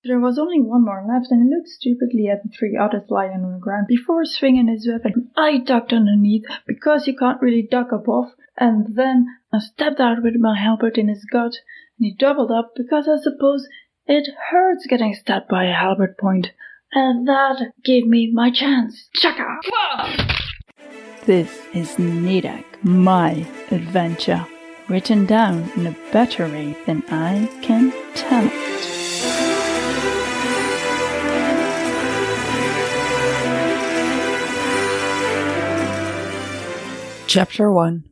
There was only one more left, and he looked stupidly at the three others lying on the ground before swinging his weapon. I ducked underneath, because you can't really duck above, and then I stepped out with my halberd in his gut, and he doubled up, because I suppose it hurts getting stabbed by a halberd point, and that gave me my chance. Chaka! This is Nadec, my adventure, written down in a better way than I can tell it. Chapter 1.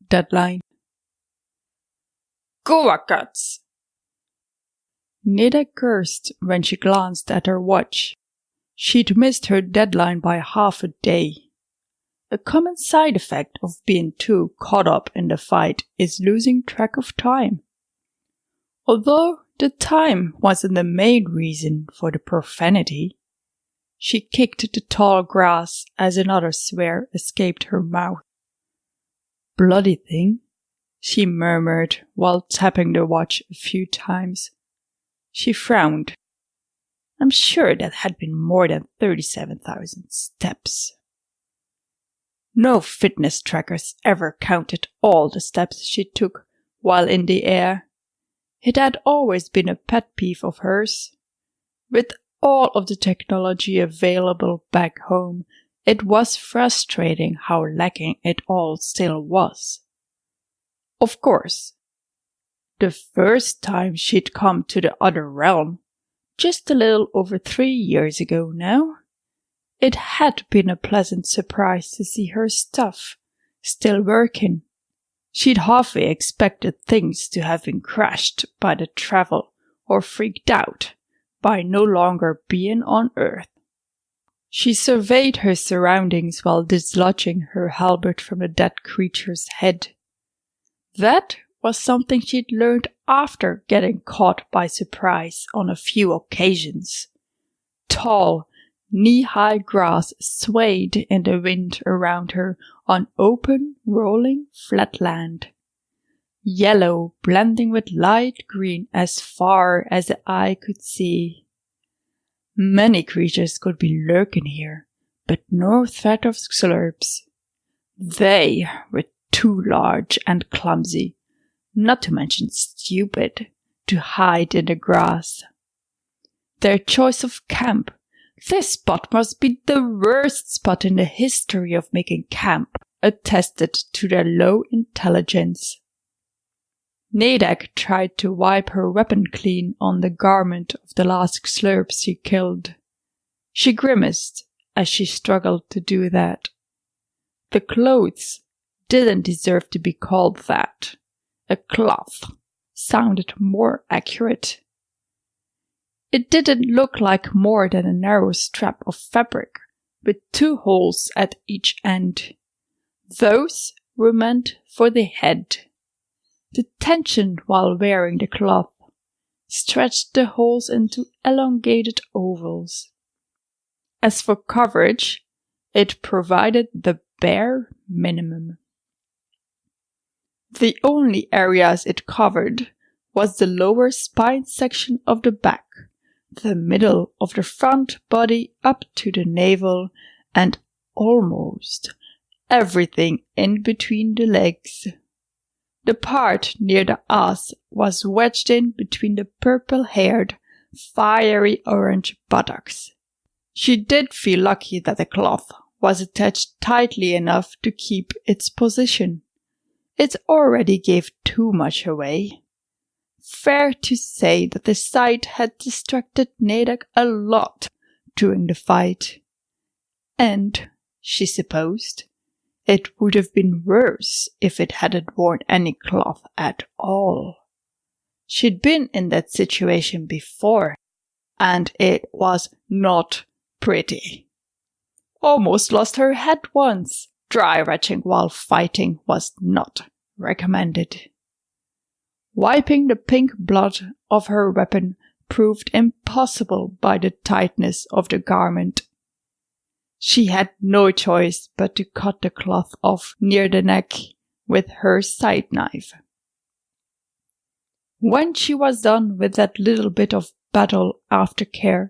Deadline. Guts! Nadec cursed when she glanced at her watch. She'd missed her deadline by half a day. A common side effect of being too caught up in the fight is losing track of time. Although the time wasn't the main reason for the profanity, she kicked the tall grass as another swear escaped her mouth. Bloody thing, she murmured while tapping the watch a few times. She frowned. I'm sure that had been more than 37,000 steps. No fitness trackers ever counted all the steps she took while in the air. It had always been a pet peeve of hers. With all of the technology available back home, it was frustrating how lacking it all still was. Of course, the first time she'd come to the other realm, just a little over 3 years ago now, it had been a pleasant surprise to see her stuff still working. She'd halfway expected things to have been crashed by the travel or freaked out by no longer being on Earth. She surveyed her surroundings while dislodging her halberd from the dead creature's head. That was something she'd learned after getting caught by surprise on a few occasions. Tall, knee-high grass swayed in the wind around her on open, rolling flatland. Yellow blending with light green as far as the eye could see. Many creatures could be lurking here, but no threat of xlurps. They were too large and clumsy, not to mention stupid, to hide in the grass. Their choice of camp. This spot must be the worst spot in the history of making camp, attested to their low intelligence. Nadec tried to wipe her weapon clean on the garment of the last xlurps she killed. She grimaced as she struggled to do that. The clothes didn't deserve to be called that. A cloth sounded more accurate. It didn't look like more than a narrow strap of fabric with 2 holes at each end. Those were meant for the head. The tension while wearing the cloth stretched the holes into elongated ovals. As for coverage, it provided the bare minimum. The only areas it covered was the lower spine section of the back, the middle of the front body up to the navel, and almost everything in between the legs. The part near the ass was wedged in between the purple-haired, fiery orange buttocks. She did feel lucky that the cloth was attached tightly enough to keep its position. It already gave too much away. Fair to say that the sight had distracted Nadec a lot during the fight. And, she supposed, it would have been worse if it hadn't worn any cloth at all. She'd been in that situation before, and it was not pretty. Almost lost her head once. Dry retching while fighting was not recommended. Wiping the pink blood of her weapon proved impossible by the tightness of the garment. She had no choice but to cut the cloth off near the neck with her side knife. When she was done with that little bit of battle aftercare,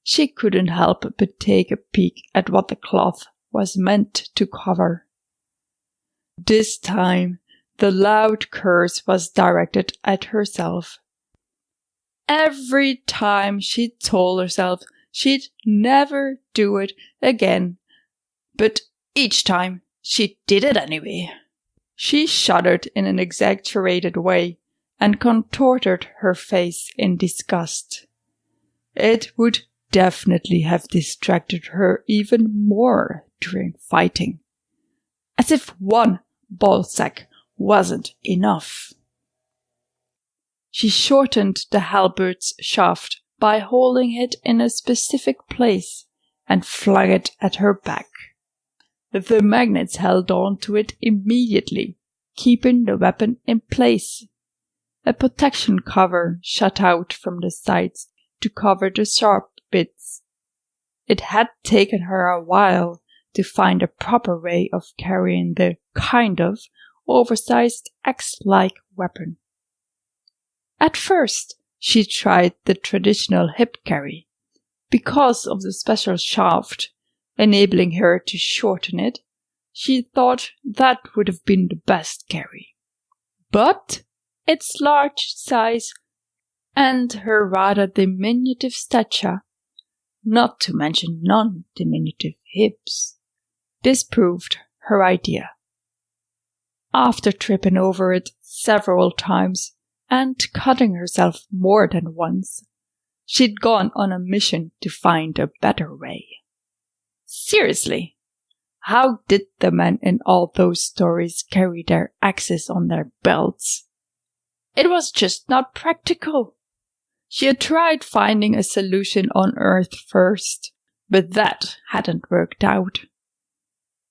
she couldn't help but take a peek at what the cloth was meant to cover. This time, the loud curse was directed at herself. Every time she told herself she'd never do it again, but each time she did it anyway. She shuddered in an exaggerated way and contorted her face in disgust. It would definitely have distracted her even more during fighting. As if one ballsack wasn't enough. She shortened the halbert's shaft by holding it in a specific place and flung it at her back. The magnets held on to it immediately, keeping the weapon in place. A protection cover shot out from the sides to cover the sharp bits. It had taken her a while to find a proper way of carrying the kind of oversized axe-like weapon. At first, she tried the traditional hip carry. Because of the special shaft enabling her to shorten it, she thought that would have been the best carry. But its large size and her rather diminutive stature, not to mention non-diminutive hips, disproved her idea. After tripping over it several times and cutting herself more than once, she'd gone on a mission to find a better way. Seriously, how did the men in all those stories carry their axes on their belts? It was just not practical. She had tried finding a solution on Earth first, but that hadn't worked out.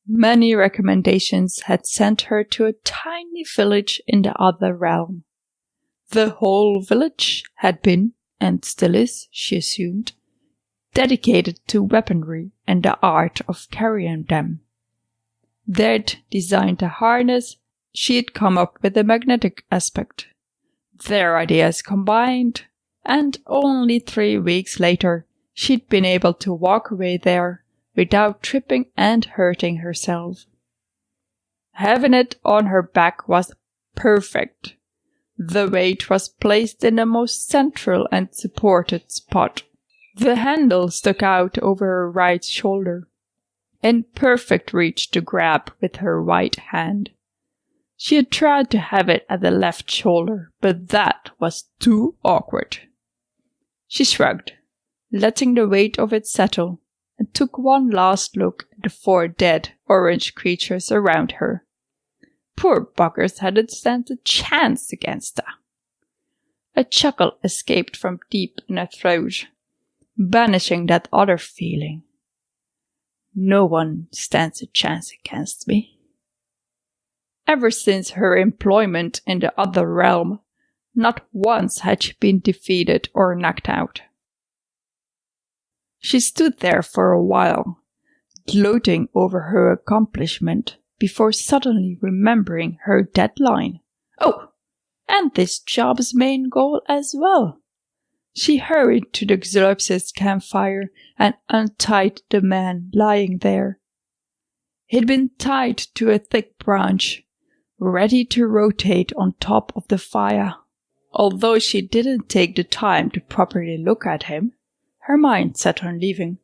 Many recommendations had sent her to a tiny village in the other realm. The whole village had been, and still is, she assumed, dedicated to weaponry and the art of carrying them. They'd designed a harness, she'd come up with the magnetic aspect. Their ideas combined, and only 3 weeks later, she'd been able to walk away there without tripping and hurting herself. Having it on her back was perfect. The weight was placed in the most central and supported spot. The handle stuck out over her right shoulder, in perfect reach to grab with her right hand. She had tried to have it at the left shoulder, but that was too awkward. She shrugged, letting the weight of it settle, and took one last look at the 4 dead orange creatures around her. Poor buggers hadn't stand a chance against her. A chuckle escaped from deep in her throat, banishing that other feeling. No one stands a chance against me. Ever since her employment in the other realm, not once had she been defeated or knocked out. She stood there for a while, gloating over her accomplishment, before suddenly remembering her deadline. Oh, and this job's main goal as well. She hurried to the xlurps' campfire and untied the man lying there. He'd been tied to a thick branch, ready to rotate on top of the fire. Although she didn't take the time to properly look at him, her mind set on leaving.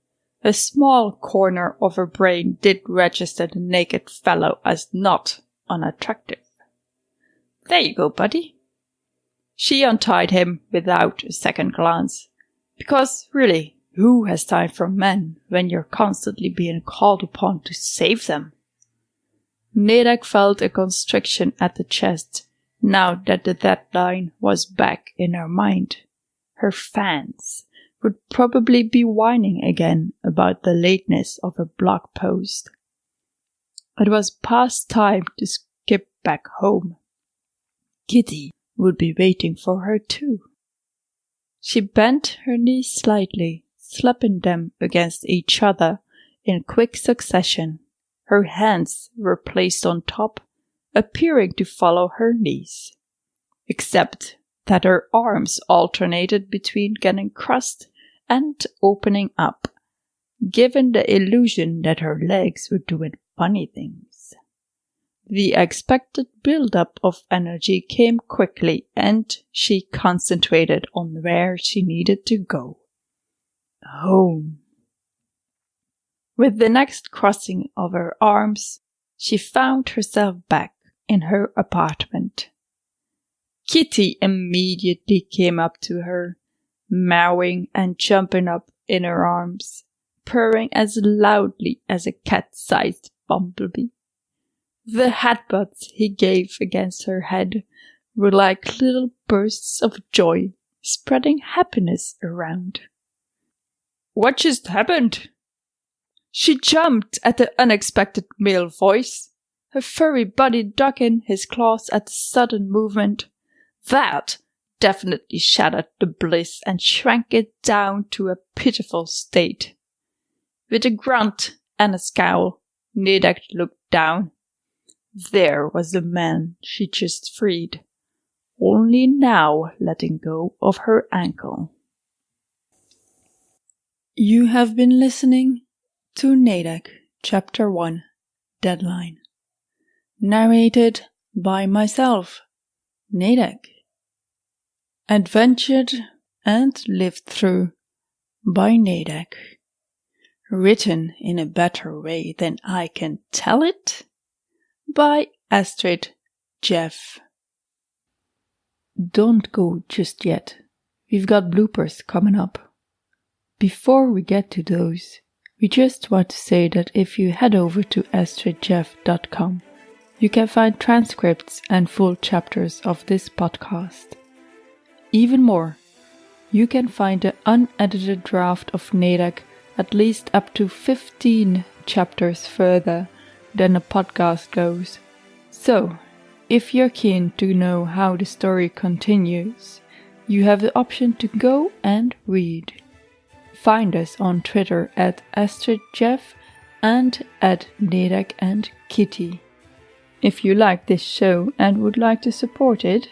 A small corner of her brain did register the naked fellow as not unattractive. There you go, buddy. She untied him without a second glance, because really, who has time for men when you're constantly being called upon to save them? Nadec felt a constriction at the chest now that the deadline was back in her mind. Her fans would probably be whining again about the lateness of her blog post. It was past time to skip back home. Kitty would be waiting for her too. She bent her knees slightly, slapping them against each other in quick succession. Her hands were placed on top, appearing to follow her knees. Except that her arms alternated between getting crossed and opening up, giving the illusion that her legs were doing funny things. The expected build-up of energy came quickly, and she concentrated on where she needed to go. Home. With the next crossing of her arms, she found herself back in her apartment. Kitty immediately came up to her, meowing and jumping up in her arms, purring as loudly as a cat-sized bumblebee. The headbutts he gave against her head were like little bursts of joy, spreading happiness around. What just happened? She jumped at the unexpected male voice, her furry body ducking his claws at the sudden movement. That definitely shattered the bliss and shrank it down to a pitiful state. With a grunt and a scowl, Nadec looked down. There was the man she just freed, only now letting go of her ankle. You have been listening to Nadec, Chapter 1, Deadline. Narrated by myself, Nadec. Adventured and lived through by Nadec. Written in a better way than I can tell it by Astrid, Jeff. Don't go just yet. We've got bloopers coming up. Before we get to those, we just want to say that if you head over to astridjeff.com, you can find transcripts and full chapters of this podcast. Even more, you can find the unedited draft of Nadec at least up to 15 chapters further than a podcast goes. So, if you're keen to know how the story continues, you have the option to go and read. Find us on Twitter at AstridJeff and at Nadec and Kitty. If you like this show and would like to support it,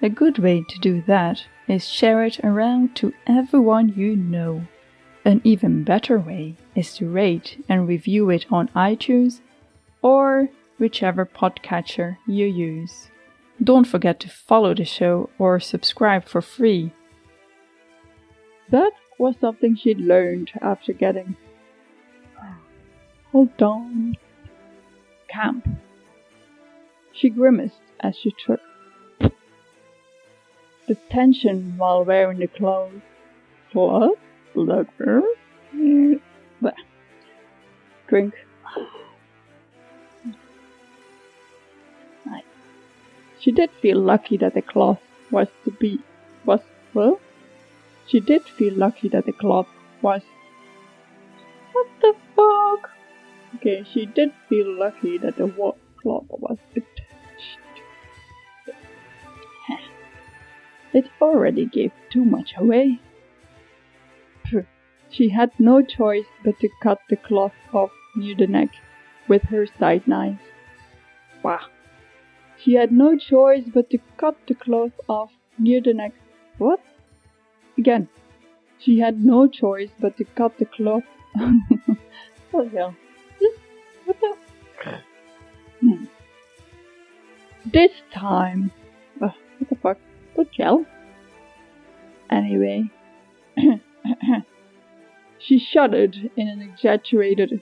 a good way to do that is share it around to everyone you know. An even better way is to rate and review it on iTunes or whichever podcatcher you use. Don't forget to follow the show or subscribe for free. That was something she'd learned after getting... Hold on. Camp. She grimaced as she took the tension while wearing the clothes. Plus, look her. Drink. Nice. She did feel lucky that the cloth She did feel lucky that the cloth was... What the fuck? Okay, she did feel lucky that the cloth was attached. It already gave too much away. She had no choice but to cut the cloth off near the neck with her side knife. Wow. She had no choice but to cut the cloth off near the neck. What? Again. She had no choice but to cut the cloth. Oh hell. What the? This time. What the fuck? Don't yell. Anyway. She shuddered in an exaggerated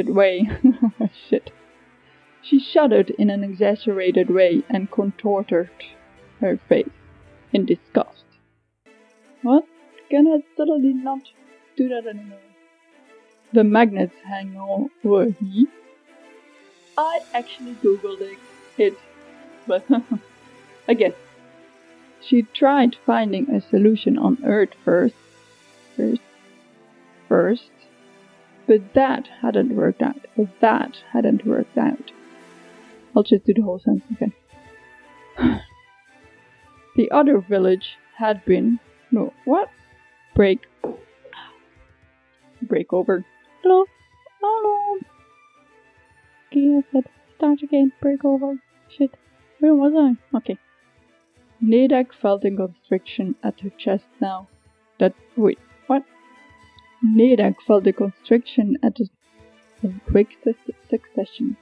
way. Shit. She shuddered in an exaggerated way and contorted her face in disgust. What? Can I totally not do that anymore? The magnets hang over here. I actually googled it, but again. She tried finding a solution on Earth first, but that hadn't worked out. I'll just do the whole sentence again. The other village had been... No, what? Break over. Hello? Okay, I said start again. Break over. Shit. Where was I? Okay. Nadec felt a constriction at her chest now. Nadec felt a constriction at a quick succession.